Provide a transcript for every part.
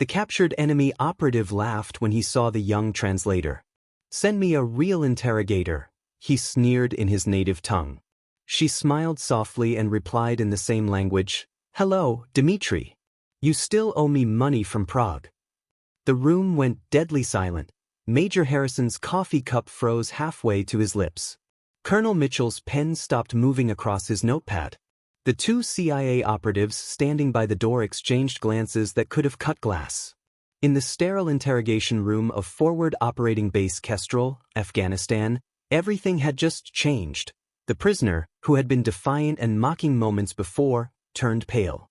The captured enemy operative laughed when he saw the young translator. "Send me a real interrogator," he sneered in his native tongue. She smiled softly and replied in the same language, "Hello, Dmitri. You still owe me money from Prague." The room went deadly silent. Major Harrison's coffee cup froze halfway to his lips. Colonel Mitchell's pen stopped moving across his notepad. The two CIA operatives standing by the door exchanged glances that could have cut glass. In the sterile interrogation room of Forward Operating Base Kestrel, Afghanistan, everything had just changed. The prisoner, who had been defiant and mocking moments before, turned pale.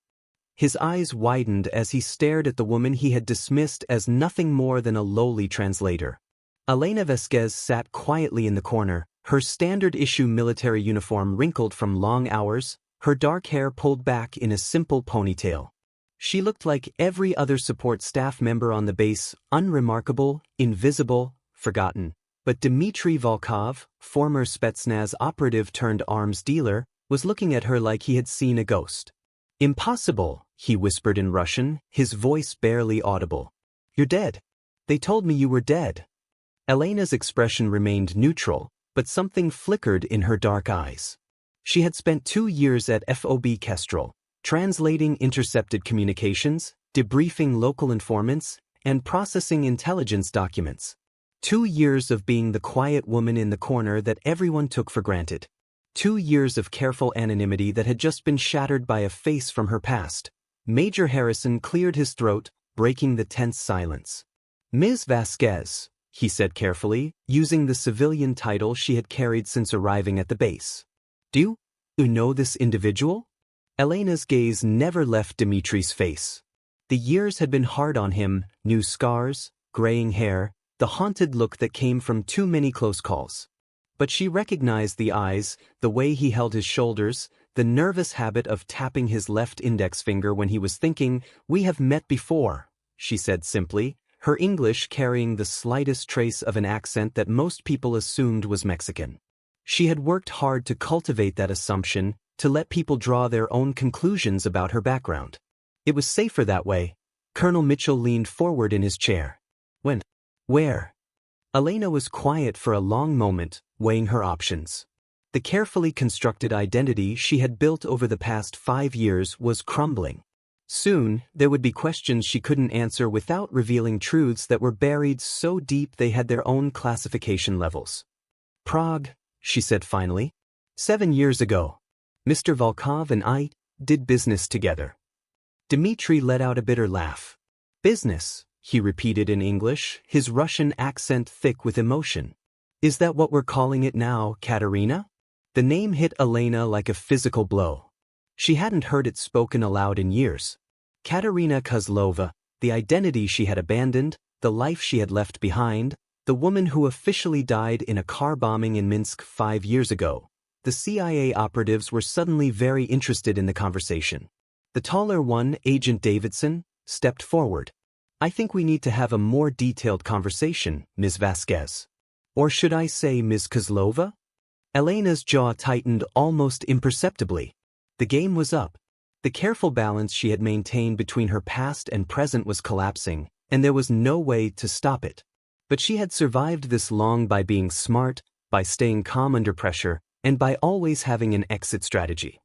His eyes widened as he stared at the woman he had dismissed as nothing more than a lowly translator. Elena Vasquez sat quietly in the corner, her standard-issue military uniform wrinkled from long hours, her dark hair pulled back in a simple ponytail. She looked like every other support staff member on the base, unremarkable, invisible, forgotten. But Dmitry Volkov, former Spetsnaz operative turned arms dealer, was looking at her like he had seen a ghost. "Impossible," he whispered in Russian, his voice barely audible. "You're dead. They told me you were dead." Elena's expression remained neutral, but something flickered in her dark eyes. She had spent 2 years at FOB Kestrel, translating intercepted communications, debriefing local informants, and processing intelligence documents. 2 years of being the quiet woman in the corner that everyone took for granted. 2 years of careful anonymity that had just been shattered by a face from her past. Major Harrison cleared his throat, breaking the tense silence. "Ms. Vasquez," he said carefully, using the civilian title she had carried since arriving at the base. "Do you know this individual?" Elena's gaze never left Dimitri's face. The years had been hard on him, new scars, graying hair, the haunted look that came from too many close calls. But she recognized the eyes, the way he held his shoulders, the nervous habit of tapping his left index finger when he was thinking. "We have met before," she said simply, her English carrying the slightest trace of an accent that most people assumed was Mexican. She had worked hard to cultivate that assumption, to let people draw their own conclusions about her background. It was safer that way. Colonel Mitchell leaned forward in his chair. "When? Where?" Elena was quiet for a long moment, weighing her options. The carefully constructed identity she had built over the past 5 years was crumbling. Soon, there would be questions she couldn't answer without revealing truths that were buried so deep they had their own classification levels. "Prague," she said finally. 7 years ago. Mr. Volkov and I did business together." Dmitri let out a bitter laugh. "Business," he repeated in English, his Russian accent thick with emotion. "Is that what we're calling it now, Katerina?" The name hit Elena like a physical blow. She hadn't heard it spoken aloud in years. Katerina Kozlova, the identity she had abandoned, the life she had left behind, the woman who officially died in a car bombing in Minsk 5 years ago. The CIA operatives were suddenly very interested in the conversation. The taller one, Agent Davidson, stepped forward. "I think we need to have a more detailed conversation, Ms. Vasquez. Or should I say Ms. Kozlova?" Elena's jaw tightened almost imperceptibly. The game was up. The careful balance she had maintained between her past and present was collapsing, and there was no way to stop it. But she had survived this long by being smart, by staying calm under pressure, and by always having an exit strategy.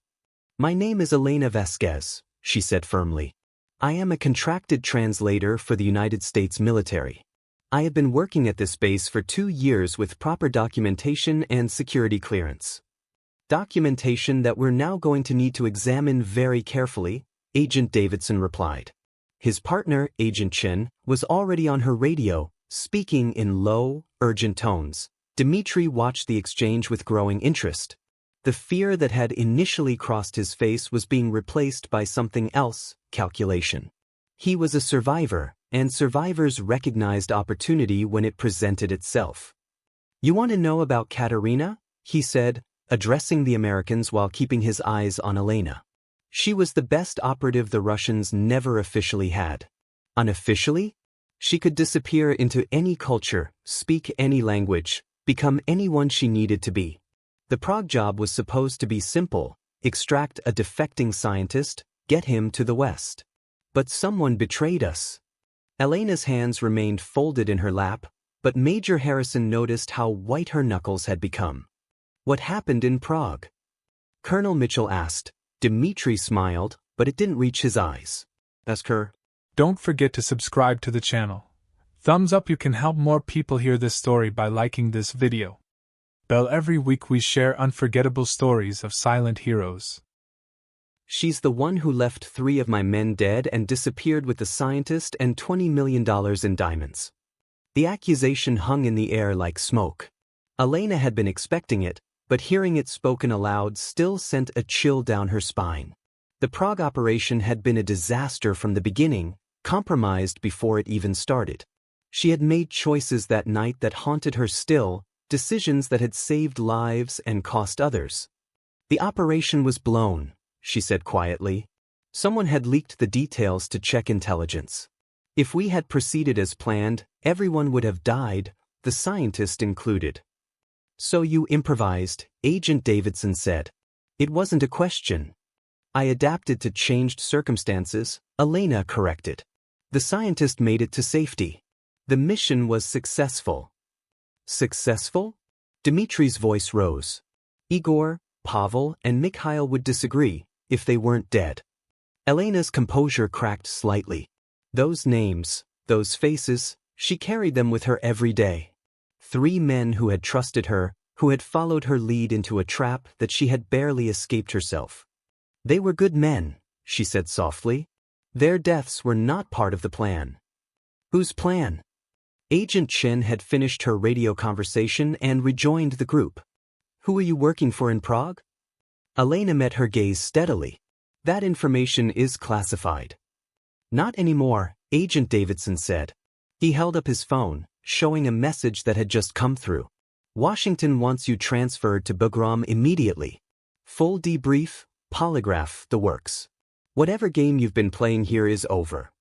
"My name is Elena Vasquez," she said firmly. "I am a contracted translator for the United States military. I have been working at this base for 2 years with proper documentation and security clearance. Documentation that we're now going to need to examine very carefully," Agent Davidson replied. His partner, Agent Chen, was already on her radio, speaking in low, urgent tones. Dmitri watched the exchange with growing interest. The fear that had initially crossed his face was being replaced by something else, calculation. He was a survivor, and survivors recognized opportunity when it presented itself. "You want to know about Katerina?" he said, addressing the Americans while keeping his eyes on Elena. She was the best operative the Russians never officially had. Unofficially? She could disappear into any culture, speak any language, become anyone she needed to be. The Prague job was supposed to be simple: extract a defecting scientist, get him to the West. But someone betrayed us. Elena's hands remained folded in her lap, but Major Harrison noticed how white her knuckles had become. What happened in Prague? Colonel Mitchell asked. Dmitri smiled, but it didn't reach his eyes. Ask her. Don't forget to subscribe to the channel. Thumbs up, you can help more people hear this story by liking this video. Bell, every week we share unforgettable stories of silent heroes. She's the one who left 3 of my men dead and disappeared with the scientist and $20 million in diamonds. The accusation hung in the air like smoke. Elena had been expecting it, but hearing it spoken aloud still sent a chill down her spine. The Prague operation had been a disaster from the beginning, compromised before it even started. She had made choices that night that haunted her still, decisions that had saved lives and cost others. The operation was blown, she said quietly. Someone had leaked the details to check intelligence. If we had proceeded as planned, everyone would have died, the scientist included. So you improvised, Agent Davidson said. It wasn't a question. I adapted to changed circumstances, Elena corrected. The scientist made it to safety. The mission was successful. Successful? Dmitri's voice rose. Igor, Pavel, and Mikhail would disagree, if they weren't dead. Elena's composure cracked slightly. Those names, those faces, she carried them with her every day. 3 men who had trusted her, who had followed her lead into a trap that she had barely escaped herself. They were good men, she said softly. Their deaths were not part of the plan. Whose plan? Agent Chen had finished her radio conversation and rejoined the group. Who are you working for in Prague? Elena met her gaze steadily. That information is classified. Not anymore, Agent Davidson said. He held up his phone, showing a message that had just come through. Washington wants you transferred to Bagram immediately. Full debrief, polygraph, the works. Whatever game you've been playing here is over.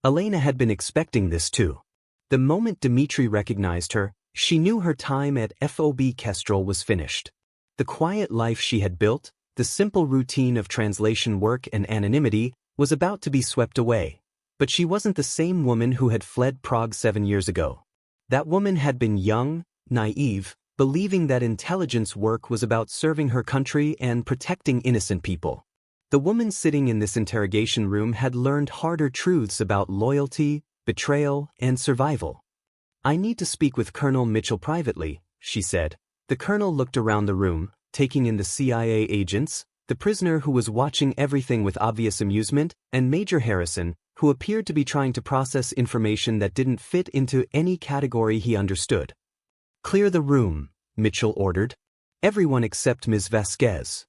Elena had been expecting this too. The moment Dmitri recognized her, she knew her time at FOB Kestrel was finished. The quiet life she had built, the simple routine of translation work and anonymity, was about to be swept away. But she wasn't the same woman who had fled Prague 7 years ago. That woman had been young, naive, believing that intelligence work was about serving her country and protecting innocent people. The woman sitting in this interrogation room had learned harder truths about loyalty, betrayal, and survival. I need to speak with Colonel Mitchell privately, she said. The colonel looked around the room, taking in the CIA agents, the prisoner who was watching everything with obvious amusement, and Major Harrison, who appeared to be trying to process information that didn't fit into any category he understood. Clear the room, Mitchell ordered. Everyone except Ms. Vasquez.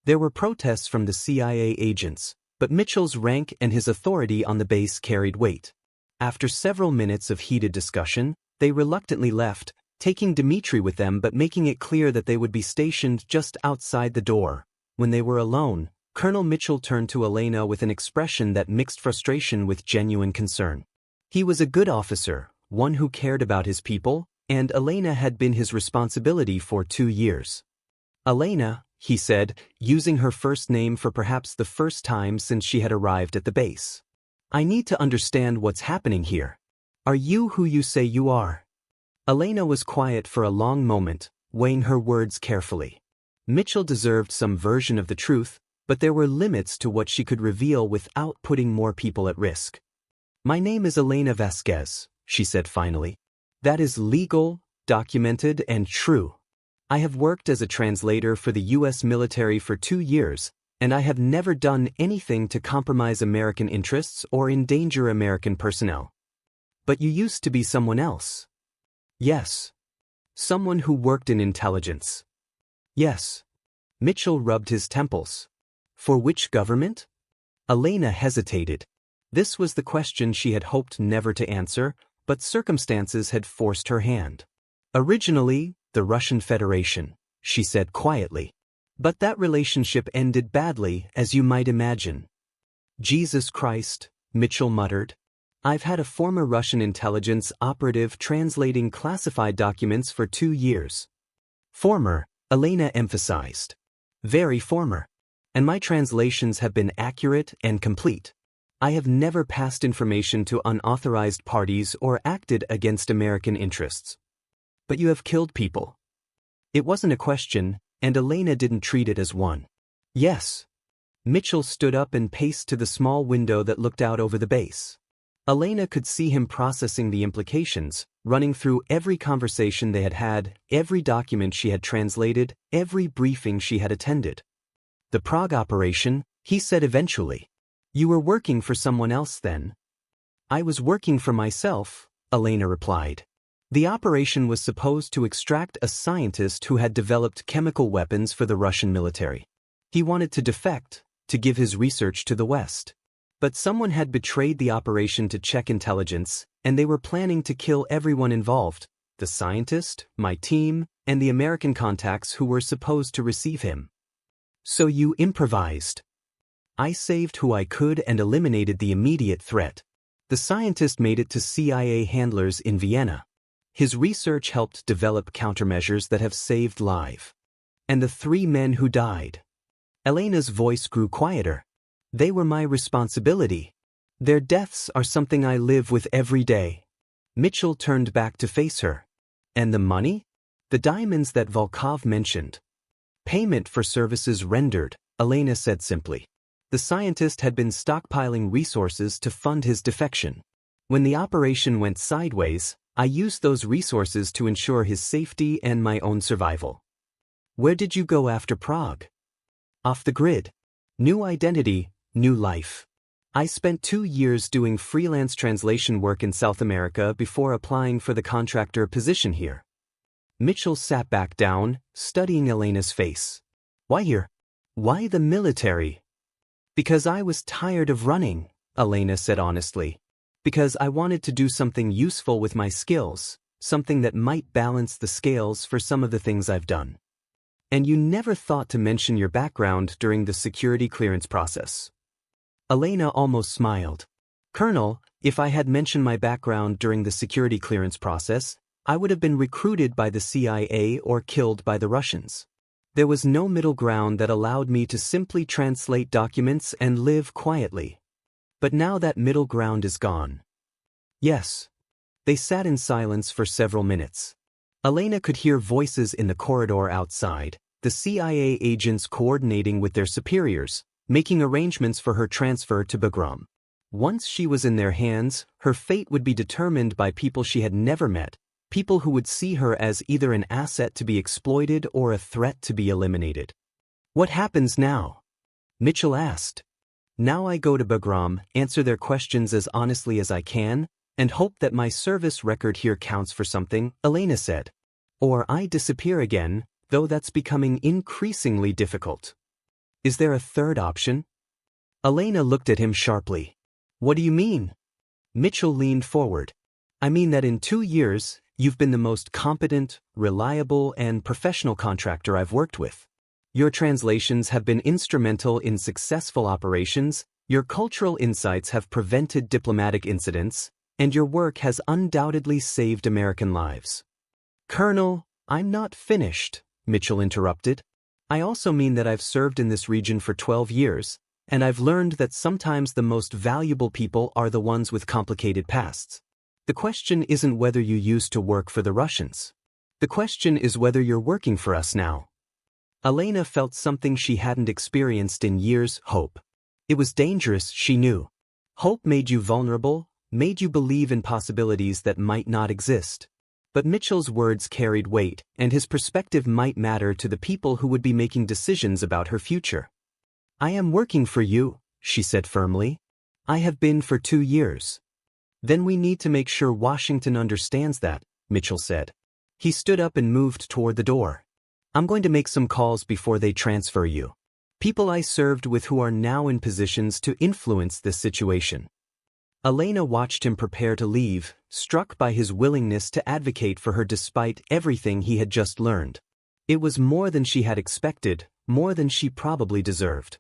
There were protests from the CIA agents, but Mitchell's rank and his authority on the base carried weight. After several minutes of heated discussion, they reluctantly left, taking Dmitri with them but making it clear that they would be stationed just outside the door. When they were alone, Colonel Mitchell turned to Elena with an expression that mixed frustration with genuine concern. He was a good officer, one who cared about his people, and Elena had been his responsibility for 2 years. Elena, he said, using her first name for perhaps the first time since she had arrived at the base. I need to understand what's happening here. Are you who you say you are? Elena was quiet for a long moment, weighing her words carefully. Mitchell deserved some version of the truth, but there were limits to what she could reveal without putting more people at risk. My name is Elena Vasquez, she said finally. That is legal, documented, and true. I have worked as a translator for the U.S. military for 2 years, and I have never done anything to compromise American interests or endanger American personnel. But you used to be someone else. Yes. Someone who worked in intelligence. Yes. Mitchell rubbed his temples. For which government? Elena hesitated. This was the question she had hoped never to answer, but circumstances had forced her hand. Originally, the Russian Federation, she said quietly. But that relationship ended badly, as you might imagine. Jesus Christ, Mitchell muttered. I've had a former Russian intelligence operative translating classified documents for 2 years. Former, Elena emphasized. Very former. And my translations have been accurate and complete. I have never passed information to unauthorized parties or acted against American interests. But you have killed people. It wasn't a question, and Elena didn't treat it as one. Yes. Mitchell stood up and paced to the small window that looked out over the base. Elena could see him processing the implications, running through every conversation they had had, every document she had translated, every briefing she had attended. The Prague operation, he said eventually. You were working for someone else then? I was working for myself, Elena replied. The operation was supposed to extract a scientist who had developed chemical weapons for the Russian military. He wanted to defect, to give his research to the West. But someone had betrayed the operation to check intelligence, and they were planning to kill everyone involved, the scientist, my team, and the American contacts who were supposed to receive him. So you improvised. I saved who I could and eliminated the immediate threat. The scientist made it to CIA handlers in Vienna. His research helped develop countermeasures that have saved lives. And the 3 men who died. Elena's voice grew quieter. They were my responsibility. Their deaths are something I live with every day. Mitchell turned back to face her. And the money? The diamonds that Volkov mentioned. Payment for services rendered, Elena said simply. The scientist had been stockpiling resources to fund his defection. When the operation went sideways, I used those resources to ensure his safety and my own survival. Where did you go after Prague? Off the grid. New identity, new life. I spent 2 years doing freelance translation work in South America before applying for the contractor position here. Mitchell sat back down, studying Elena's face. Why here? Why the military? Because I was tired of running, Elena said honestly. Because I wanted to do something useful with my skills, something that might balance the scales for some of the things I've done. And you never thought to mention your background during the security clearance process. Elena almost smiled. Colonel, if I had mentioned my background during the security clearance process, I would have been recruited by the CIA or killed by the Russians. There was no middle ground that allowed me to simply translate documents and live quietly. But now that middle ground is gone. Yes. They sat in silence for several minutes. Elena could hear voices in the corridor outside, the CIA agents coordinating with their superiors, making arrangements for her transfer to Bagram. Once she was in their hands, her fate would be determined by people she had never met, people who would see her as either an asset to be exploited or a threat to be eliminated. What happens now? Mitchell asked. Now I go to Bagram, answer their questions as honestly as I can, and hope that my service record here counts for something, Elena said. Or I disappear again, though that's becoming increasingly difficult. Is there a third option? Elena looked at him sharply. What do you mean? Mitchell leaned forward. I mean that in 2 years, you've been the most competent, reliable, and professional contractor I've worked with. Your translations have been instrumental in successful operations, your cultural insights have prevented diplomatic incidents, and your work has undoubtedly saved American lives. Colonel, I'm not finished, Mitchell interrupted. I also mean that I've served in this region for 12 years, and I've learned that sometimes the most valuable people are the ones with complicated pasts. The question isn't whether you used to work for the Russians. The question is whether you're working for us now. Elena felt something she hadn't experienced in years, hope. It was dangerous, she knew. Hope made you vulnerable, made you believe in possibilities that might not exist. But Mitchell's words carried weight, and his perspective might matter to the people who would be making decisions about her future. I am working for you, she said firmly. I have been for 2 years. Then we need to make sure Washington understands that, Mitchell said. He stood up and moved toward the door. I'm going to make some calls before they transfer you. People I served with who are now in positions to influence this situation. Elena watched him prepare to leave, struck by his willingness to advocate for her despite everything he had just learned. It was more than she had expected, more than she probably deserved.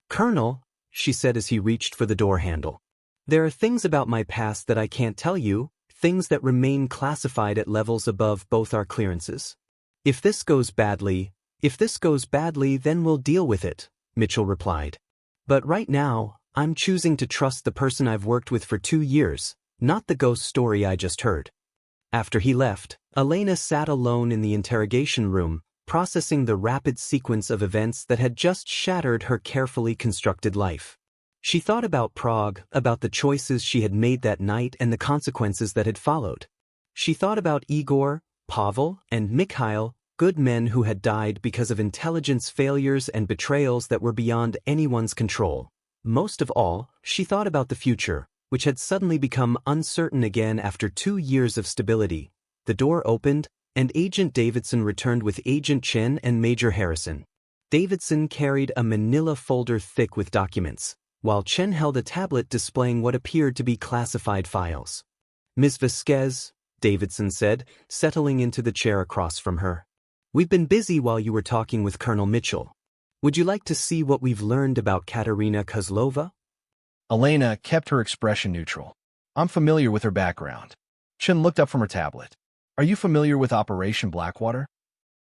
Colonel, she said as he reached for the door handle. There are things about my past that I can't tell you, things that remain classified at levels above both our clearances. If this goes badly, then we'll deal with it, Mitchell replied. But right now, I'm choosing to trust the person I've worked with for 2 years, not the ghost story I just heard. After he left, Elena sat alone in the interrogation room, processing the rapid sequence of events that had just shattered her carefully constructed life. She thought about Prague, about the choices she had made that night and the consequences that had followed. She thought about Igor, Pavel, and Mikhail, good men who had died because of intelligence failures and betrayals that were beyond anyone's control. Most of all, she thought about the future, which had suddenly become uncertain again after 2 years of stability. The door opened, and Agent Davidson returned with Agent Chen and Major Harrison. Davidson carried a manila folder thick with documents, while Chen held a tablet displaying what appeared to be classified files. "Ms. Vasquez," Davidson said, settling into the chair across from her. "We've been busy while you were talking with Colonel Mitchell. Would you like to see what we've learned about Katerina Kozlova?" Elena kept her expression neutral. "I'm familiar with her background." Chen looked up from her tablet. "Are you familiar with Operation Blackwater?"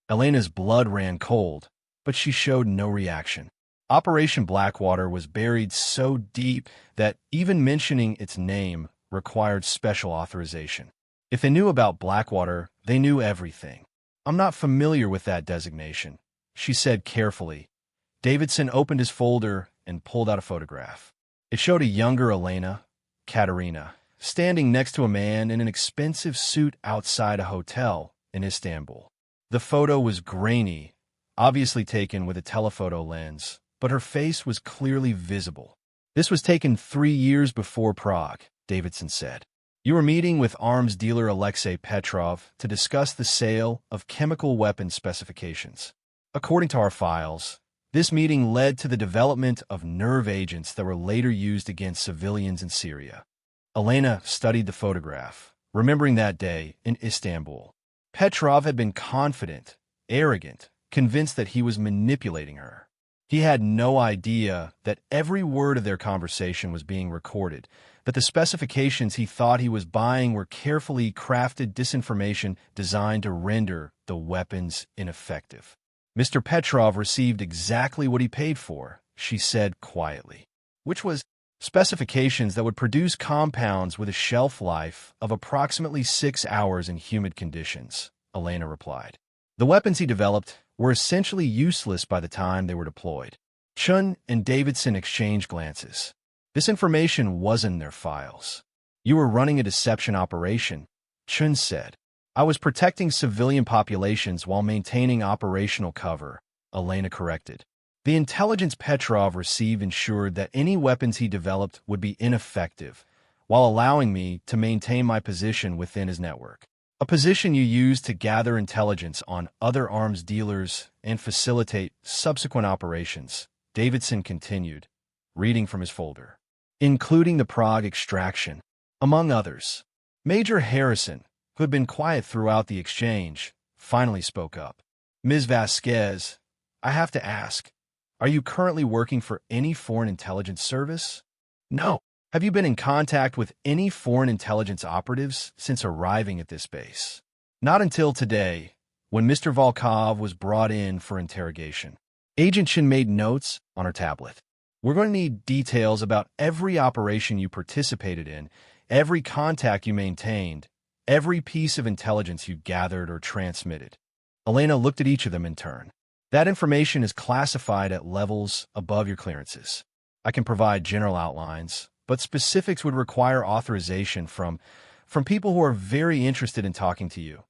Elena's blood ran cold, but she showed no reaction. Operation Blackwater was buried so deep that even mentioning its name required special authorization. If they knew about Blackwater, they knew everything. "I'm not familiar with that designation," she said carefully. Davidson opened his folder and pulled out a photograph. It showed a younger Elena, Katerina, standing next to a man in an expensive suit outside a hotel in Istanbul. The photo was grainy, obviously taken with a telephoto lens, but her face was clearly visible. "This was taken 3 years before Prague," Davidson said. "You were meeting with arms dealer Alexei Petrov to discuss the sale of chemical weapon specifications. According to our files, this meeting led to the development of nerve agents that were later used against civilians in Syria." Elena studied the photograph, remembering that day in Istanbul. Petrov had been confident, arrogant, convinced that he was manipulating her. He had no idea that every word of their conversation was being recorded, that the specifications he thought he was buying were carefully crafted disinformation designed to render the weapons ineffective. "Mr. Petrov received exactly what he paid for," she said quietly, "which was specifications that would produce compounds with a shelf life of approximately 6 hours in humid conditions," Elena replied. "The weapons he developed were essentially useless by the time they were deployed." Chun and Davidson exchanged glances. This information wasn't in their files. "You were running a deception operation," Chun said. "I was protecting civilian populations while maintaining operational cover," Elena corrected. "The intelligence Petrov received ensured that any weapons he developed would be ineffective, while allowing me to maintain my position within his network. A position you use to gather intelligence on other arms dealers and facilitate subsequent operations," Davidson continued, reading from his folder. "Including the Prague extraction, among others." Major Harrison, who had been quiet throughout the exchange, finally spoke up. "Ms. Vasquez, I have to ask, are you currently working for any foreign intelligence service?" "No." "Have you been in contact with any foreign intelligence operatives since arriving at this base?" "Not until today, when Mr. Volkov was brought in for interrogation." Agent Shin made notes on her tablet. "We're going to need details about every operation you participated in, every contact you maintained, every piece of intelligence you gathered or transmitted." Elena looked at each of them in turn. "That information is classified at levels above your clearances. I can provide general outlines, but specifics would require authorization from people who are very interested in talking to you,"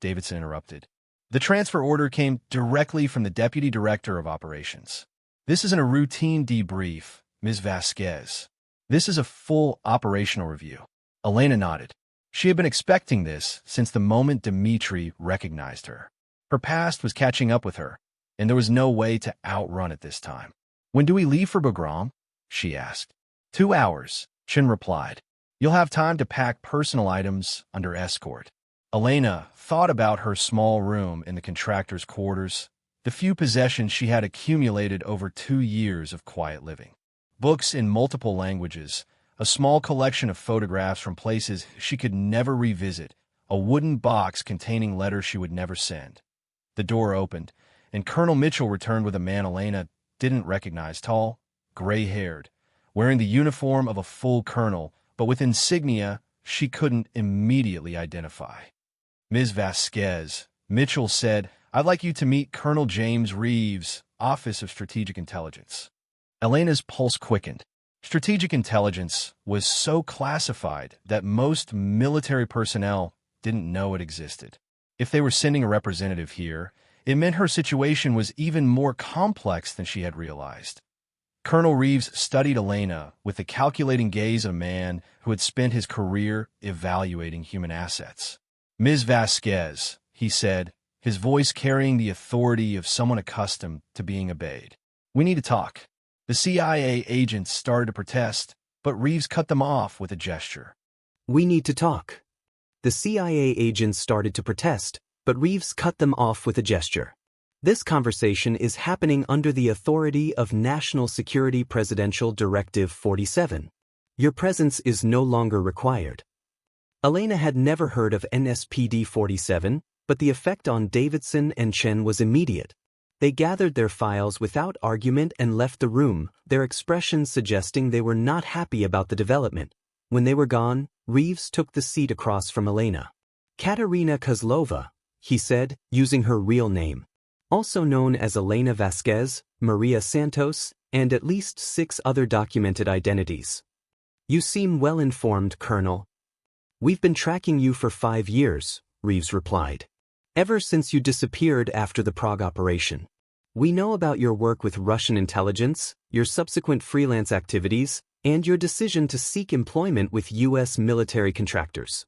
Davidson interrupted. "The transfer order came directly from the Deputy Director of Operations. This isn't a routine debrief, Ms. Vasquez. This is a full operational review." Elena nodded. She had been expecting this since the moment Dmitri recognized her. Her past was catching up with her, and there was no way to outrun it this time. "When do we leave for Bagram?" she asked. 2 hours, Chin replied. "You'll have time to pack personal items under escort." Elena thought about her small room in the contractor's quarters, the few possessions she had accumulated over 2 years of quiet living. Books in multiple languages, a small collection of photographs from places she could never revisit, a wooden box containing letters she would never send. The door opened, and Colonel Mitchell returned with a man Elena didn't recognize, tall, gray-haired, wearing the uniform of a full colonel, but with insignia she couldn't immediately identify. "Ms. Vasquez," Mitchell said, "I'd like you to meet Colonel James Reeves, Office of Strategic Intelligence." Elena's pulse quickened. Strategic intelligence was so classified that most military personnel didn't know it existed. If they were sending a representative here, it meant her situation was even more complex than she had realized. Colonel Reeves studied Elena with the calculating gaze of a man who had spent his career evaluating human assets. "Ms. Vasquez," he said, his voice carrying the authority of someone accustomed to being obeyed. "We need to talk." The CIA agents started to protest, but Reeves cut them off with a gesture. "We need to talk." The CIA agents started to protest, but Reeves cut them off with a gesture. "This conversation is happening under the authority of National Security Presidential Directive 47. Your presence is no longer required." Elena had never heard of NSPD 47, but the effect on Davidson and Chen was immediate. They gathered their files without argument and left the room, their expressions suggesting they were not happy about the development. When they were gone, Reeves took the seat across from Elena. "Katerina Kozlova," he said, using her real name. "Also known as Elena Vasquez, Maria Santos, and at least 6 other documented identities. You seem well informed, Colonel." "We've been tracking you for 5 years," Reeves replied. "Ever since you disappeared after the Prague operation. We know about your work with Russian intelligence, your subsequent freelance activities, and your decision to seek employment with U.S. military contractors."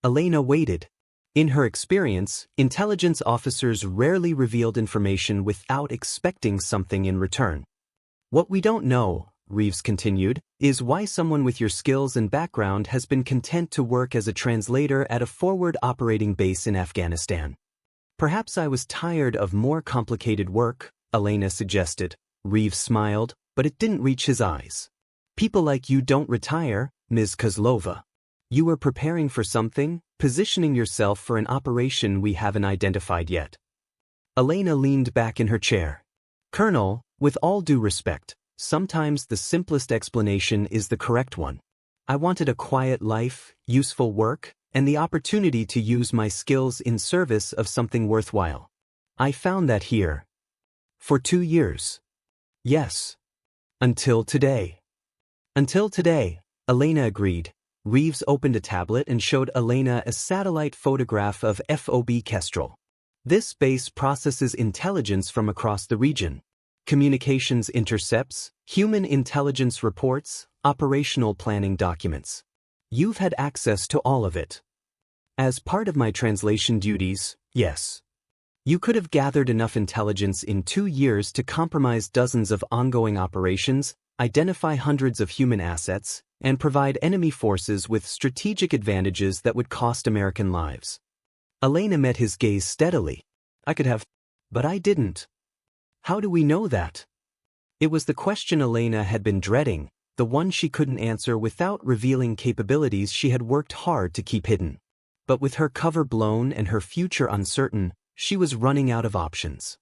Elena waited. In her experience, intelligence officers rarely revealed information without expecting something in return. "What we don't know," Reeves continued, "is why someone with your skills and background has been content to work as a translator at a forward operating base in Afghanistan." "Perhaps I was tired of more complicated work," Elena suggested. Reeves smiled, but it didn't reach his eyes. "People like you don't retire, Ms. Kozlova. You were preparing for something, positioning yourself for an operation we haven't identified yet." Elena leaned back in her chair. "Colonel, with all due respect, sometimes the simplest explanation is the correct one. I wanted a quiet life, useful work, and the opportunity to use my skills in service of something worthwhile. I found that here. For 2 years. Yes. Until today." "Until today," Elena agreed. Reeves opened a tablet and showed Elena a satellite photograph of FOB Kestrel. "This base processes intelligence from across the region. Communications intercepts, human intelligence reports, operational planning documents. You've had access to all of it." "As part of my translation duties, yes. You could have gathered enough intelligence in 2 years to compromise dozens of ongoing operations, identify hundreds of human assets, and provide enemy forces with strategic advantages that would cost American lives." Elena met his gaze steadily. "I could have, but I didn't." "How do we know that?" It was the question Elena had been dreading, the one she couldn't answer without revealing capabilities she had worked hard to keep hidden. But with her cover blown and her future uncertain, she was running out of options.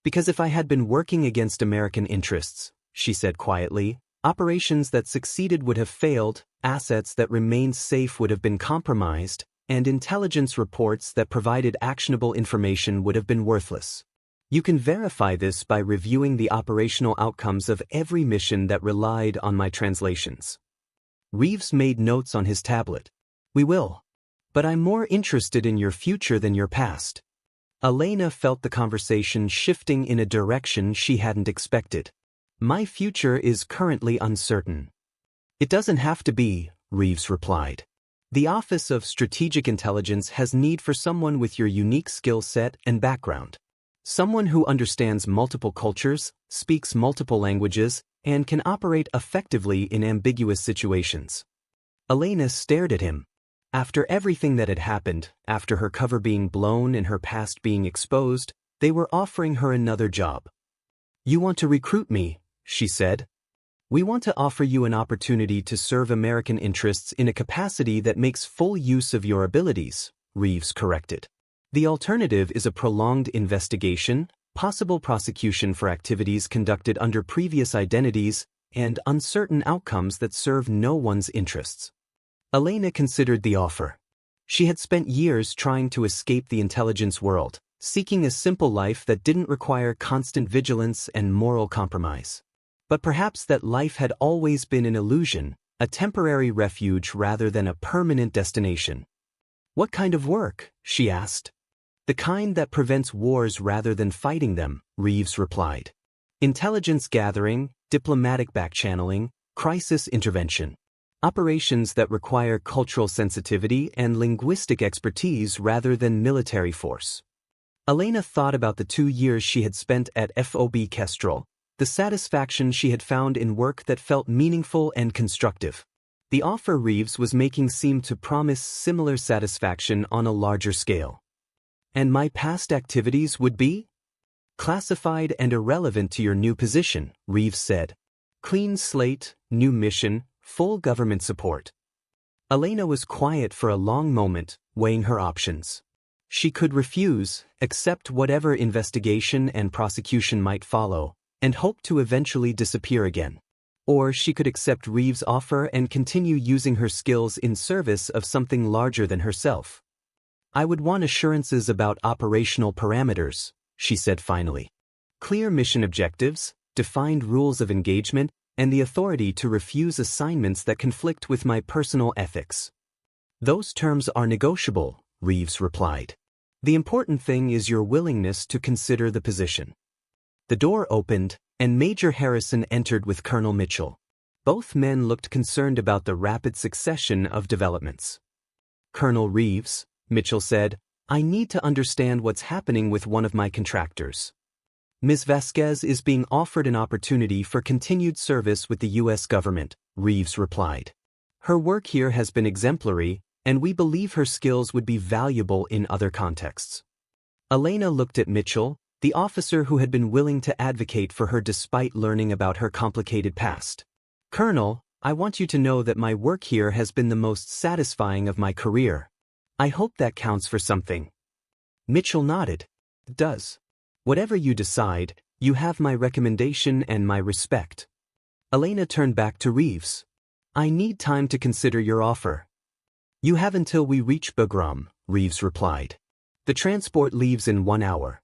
"Because if I had been working against American interests," she said quietly, "operations that succeeded would have failed, assets that remained safe would have been compromised, and intelligence reports that provided actionable information would have been worthless. You can verify this by reviewing the operational outcomes of every mission that relied on my translations." Reeves made notes on his tablet. "We will. But I'm more interested in your future than your past." Elena felt the conversation shifting in a direction she hadn't expected. "My future is currently uncertain." "It doesn't have to be," Reeves replied. "The Office of Strategic Intelligence has need for someone with your unique skill set and background. Someone who understands multiple cultures, speaks multiple languages, and can operate effectively in ambiguous situations." Elena stared at him. After everything that had happened, after her cover being blown and her past being exposed, they were offering her another job. "You want to recruit me," she said. "We want to offer you an opportunity to serve American interests in a capacity that makes full use of your abilities," Reeves corrected. "The alternative is a prolonged investigation, possible prosecution for activities conducted under previous identities, and uncertain outcomes that serve no one's interests. Elena considered the offer. She had spent years trying to escape the intelligence world, seeking a simple life that didn't require constant vigilance and moral compromise. But perhaps that life had always been an illusion, a temporary refuge rather than a permanent destination. "What kind of work?" she asked. "The kind that prevents wars rather than fighting them," Reeves replied. "Intelligence gathering, diplomatic backchanneling, crisis intervention. Operations that require cultural sensitivity and linguistic expertise rather than military force." Elena thought about the 2 years she had spent at FOB Kestrel, the satisfaction she had found in work that felt meaningful and constructive. The offer Reeves was making seemed to promise similar satisfaction on a larger scale. "And my past activities would be classified and irrelevant to your new position," Reeves said. "Clean slate, new mission, full government support." Elena was quiet for a long moment, weighing her options. She could refuse, accept whatever investigation and prosecution might follow, and hope to eventually disappear again. Or she could accept Reeves' offer and continue using her skills in service of something larger than herself. "I would want assurances about operational parameters," she said finally. "Clear mission objectives, defined rules of engagement, and the authority to refuse assignments that conflict with my personal ethics." "Those terms are negotiable," Reeves replied. "The important thing is your willingness to consider the position." The door opened, and Major Harrison entered with Colonel Mitchell. Both men looked concerned about the rapid succession of developments. "Colonel Reeves," Mitchell said, "I need to understand what's happening with one of my contractors." "Ms. Vasquez is being offered an opportunity for continued service with the U.S. government," Reeves replied. "Her work here has been exemplary, and we believe her skills would be valuable in other contexts." Elena looked at Mitchell, the officer who had been willing to advocate for her despite learning about her complicated past. "Colonel, I want you to know that my work here has been the most satisfying of my career. I hope that counts for something." Mitchell nodded. "It does. Whatever you decide, you have my recommendation and my respect." Elena turned back to Reeves. "I need time to consider your offer." "You have until we reach Bagram," Reeves replied. "The transport leaves in 1 hour."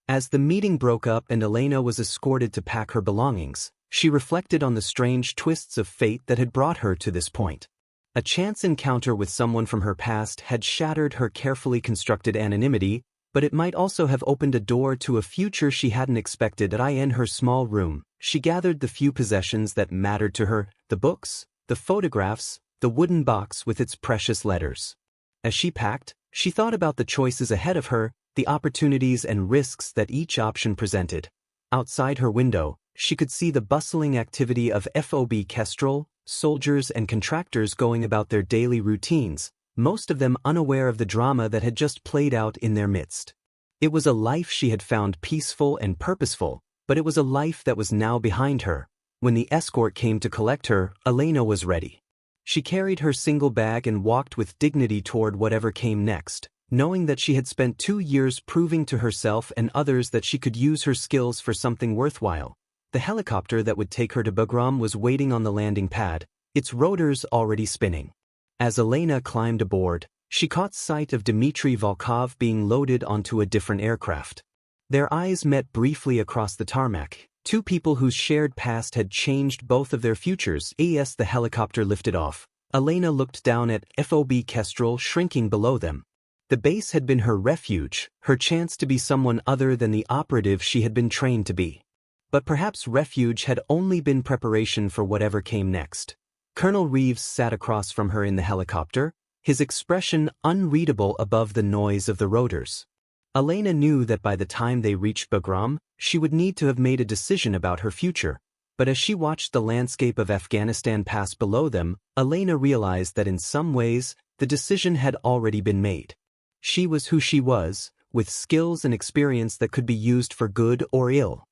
As the meeting broke up and Elena was escorted to pack her belongings, she reflected on the strange twists of fate that had brought her to this point. A chance encounter with someone from her past had shattered her carefully constructed anonymity, but it might also have opened a door to a future she hadn't expected. In her small room, she gathered the few possessions that mattered to her, the books, the photographs, the wooden box with its precious letters. As she packed, she thought about the choices ahead of her, the opportunities and risks that each option presented. Outside her window, she could see the bustling activity of FOB Kestrel, soldiers and contractors going about their daily routines, most of them unaware of the drama that had just played out in their midst. It was a life she had found peaceful and purposeful, but it was a life that was now behind her. When the escort came to collect her, Elena was ready. She carried her single bag and walked with dignity toward whatever came next, knowing that she had spent 2 years proving to herself and others that she could use her skills for something worthwhile. The helicopter that would take her to Bagram was waiting on the landing pad, its rotors already spinning. As Elena climbed aboard, she caught sight of Dmitry Volkov being loaded onto a different aircraft. Their eyes met briefly across the tarmac, two people whose shared past had changed both of their futures. As the helicopter lifted off, Elena looked down at FOB Kestrel shrinking below them. The base had been her refuge, her chance to be someone other than the operative she had been trained to be. But perhaps refuge had only been preparation for whatever came next. Colonel Reeves sat across from her in the helicopter, his expression unreadable above the noise of the rotors. Elena knew that by the time they reached Bagram, she would need to have made a decision about her future, but as she watched the landscape of Afghanistan pass below them, Elena realized that in some ways, the decision had already been made. She was who she was, with skills and experience that could be used for good or ill.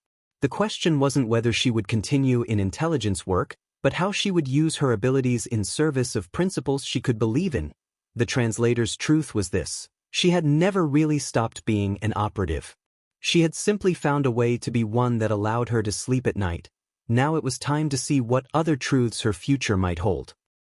The question wasn't whether she would continue in intelligence work, but how she would use her abilities in service of principles she could believe in. The translator's truth was this: she had never really stopped being an operative. She had simply found a way to be one that allowed her to sleep at night, Now it was time to see what other truths her future might hold.